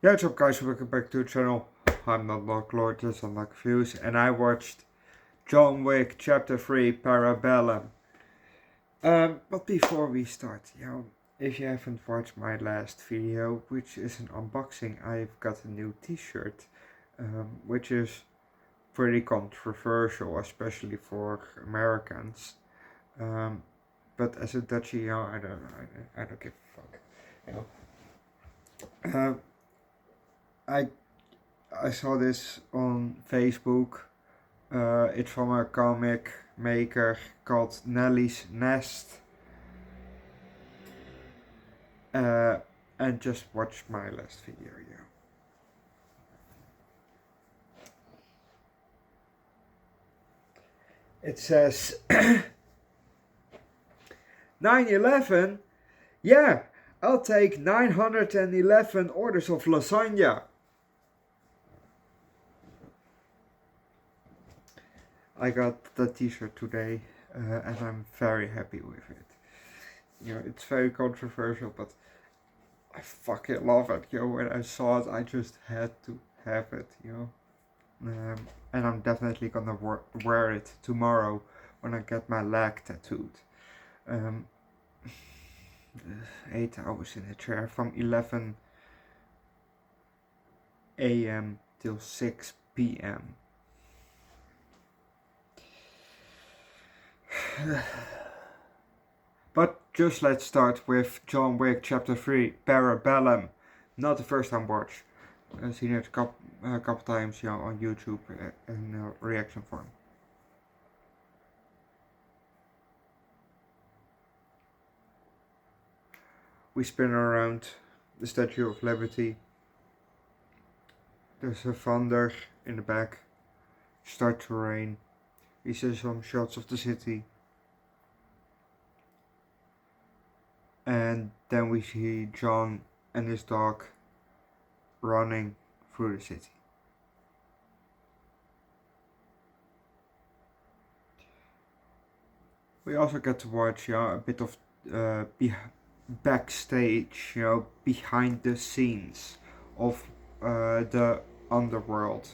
Yeah, what's up guys, welcome back to the channel. I'm Underdog Eats, Unlock Views, and I watched John Wick Chapter 3 Parabellum. But before we start, if you haven't watched my last video, which is an unboxing, I've got a new t-shirt, which is pretty controversial, especially for Americans. But as a Dutchie, I don't give a fuck. I saw this on Facebook. It's from a comic maker called Nelly's Nest. And just watch my last video. It says 9/11. Yeah, I'll take 911 orders of lasagna. I got the t-shirt today, and I'm very happy with it. It's very controversial, but I fucking love it. When I saw it, I just had to have it. And I'm definitely gonna wear it tomorrow when I get my leg tattooed. 8 hours in a chair from 11 a.m. till 6 p.m. But just let's start with John Wick Chapter 3 Parabellum. Not the first time watch. I've seen it a couple times on YouTube in reaction form. We spin around the Statue of Liberty. There's a thunder in the back. Start to rain. We see some shots of the city. And then we see John and his dog running through the city. We also get to watch a bit of backstage, behind the scenes of the underworld,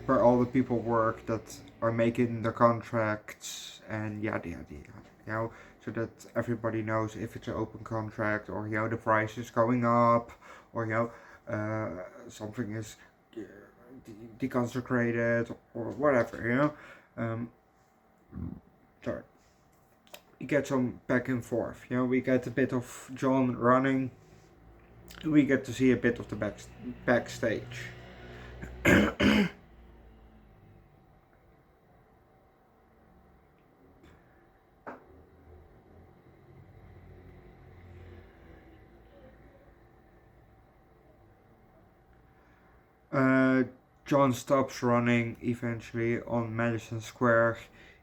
where all the people work that are making the contracts and yada yada, so that everybody knows if it's an open contract or the price is going up or something is deconsecrated or whatever, sorry. We get some back and forth, we get a bit of John running, we get to see a bit of the backstage. John stops running eventually on Madison Square.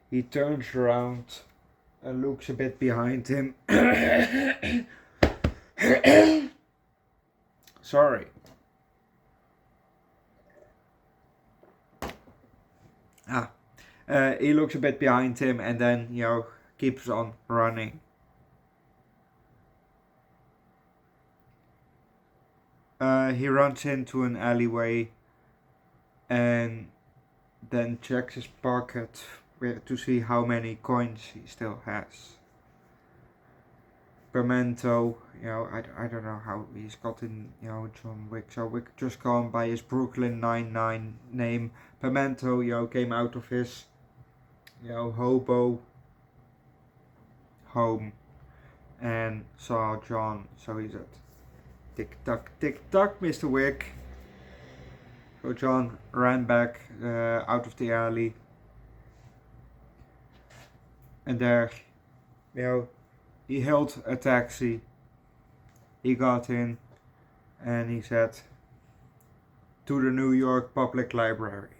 He turns around and looks a bit behind him. Sorry. He looks a bit behind him and then, keeps on running. He runs into an alleyway and then checks his pocket to see how many coins he still has. Pimento, I don't know how he's gotten, John Wick. So we just call him by his Brooklyn Nine-Nine name. Pimento, came out of his, hobo home and saw John. So he said, tick tock, Mr. Wick. So John ran back out of the alley. And there, he hailed a taxi. He got in and he said, to the New York Public Library.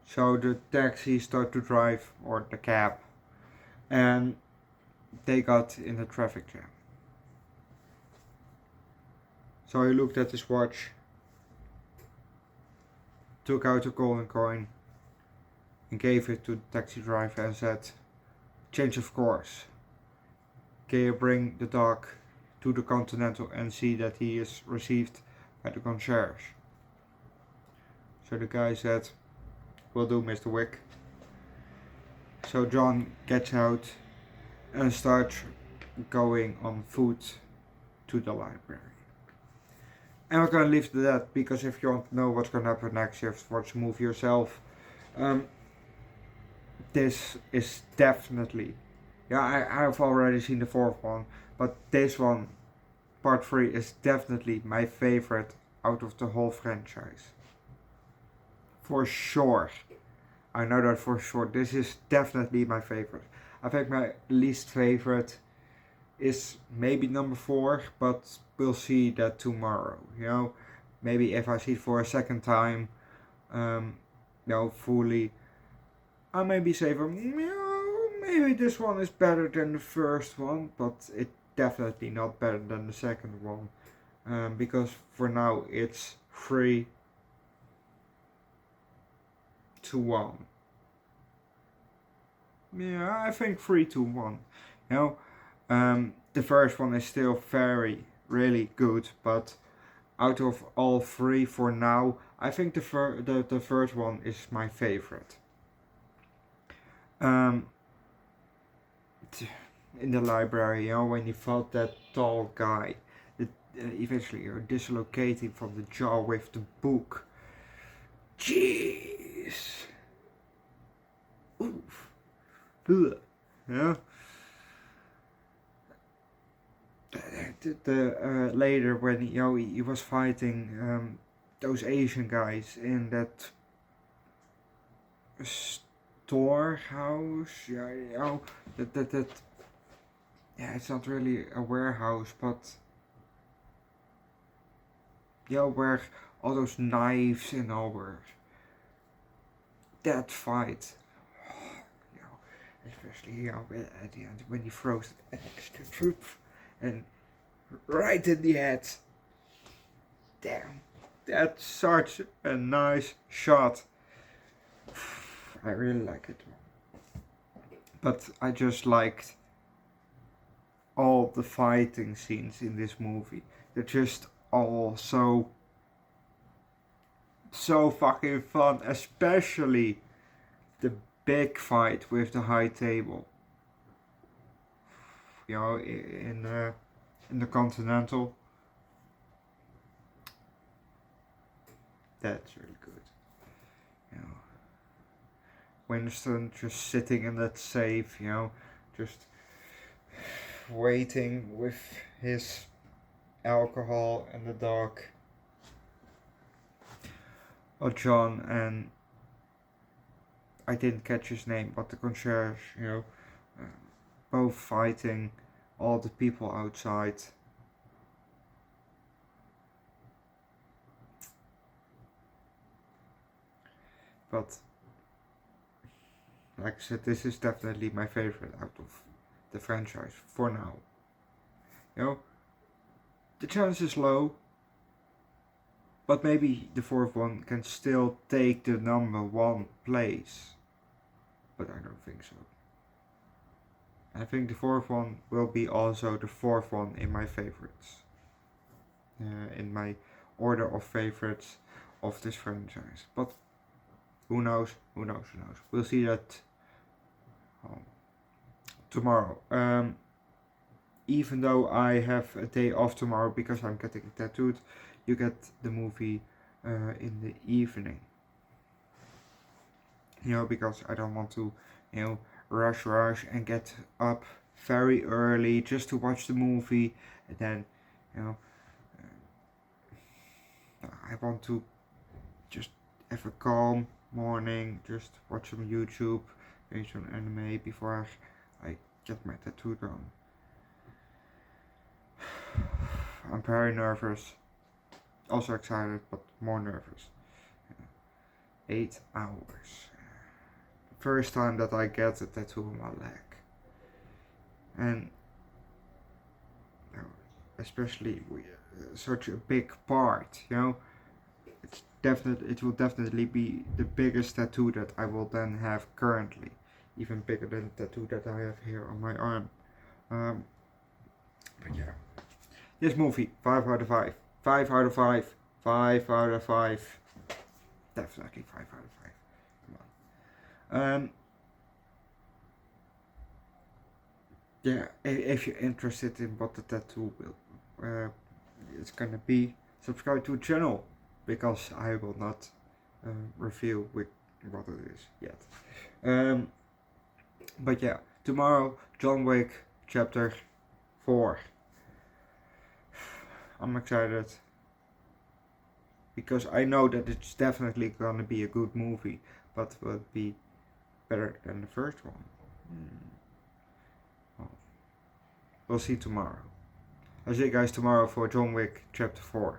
So the taxi started to drive, or the cab, and they got in a traffic jam. So he looked at his watch, took out a golden coin and gave it to the taxi driver and said, change of course. Can you bring the dog to the Continental and see that he is received by the concierge. So the guy said, "Will do, Mr. Wick." So John gets out and starts going on foot to the library. And we're gonna leave it at that, because if you want to know what's gonna happen next, you have to watch the movie yourself. This is definitely, I've already seen the fourth one, but this one, part 3, is definitely my favorite out of the whole franchise. For sure. I know that for sure. This is definitely my favorite. I think my least favorite is maybe number 4, but we'll see that tomorrow. Maybe if I see it for a second time, fully, I maybe say, maybe this one is better than the first one, but it's definitely not better than the second one, because for now it's 3-1. Yeah, I think 3-1. The first one is still really good, but out of all 3 for now, I think the first one is my favorite. In the library, when you fought that tall guy, that eventually you're dislocating from the jaw with the book. Jeez. Oof. Yeah. Later when he was fighting those Asian guys in that storehouse, it's not really a warehouse, but where all those knives and all were. That fight, especially at the end when he throws an extra troop and right in the head. Damn, that's such a nice shot. I really like it. But I just liked all the fighting scenes in this movie. They're just all so fucking fun, especially the big fight with the high table. In the Continental. That's really good. Winston just sitting in that safe, just waiting with his alcohol and the dog. Or John and I didn't catch his name, but the concierge, both fighting all the people outside. But like I said, this is definitely my favorite out of the franchise for now. The chance is low, but maybe the fourth one can still take the number 1 place. But I don't think so. I think the fourth one will be also the 4th one in my favorites. In my order of favorites of this franchise. But who knows? We'll see that tomorrow. Even though I have a day off tomorrow because I'm getting tattooed, you get the movie in the evening. Because I don't want to, rush and get up very early just to watch the movie, and then, I want to just have a calm morning, just watch some YouTube, maybe some anime before I get my tattoo done. I'm very nervous, also excited, but more nervous. 8 hours. First time that I get a tattoo on my leg. And especially with such a big part, it will definitely be the biggest tattoo that I will then have currently. Even bigger than the tattoo that I have here on my arm. But yeah, This movie, 5 out of 5. 5 out of 5. 5 out of 5. Definitely 5 out of 5. Come on. Yeah, if you're interested in what the tattoo will, it's gonna be, subscribe to the channel, because I will not reveal what it is yet. But yeah, tomorrow, John Wick chapter 4. I'm excited, because I know that it's definitely gonna be a good movie, but will it be better than the first one? Well, we'll see tomorrow. I'll see you guys tomorrow for John Wick chapter 4.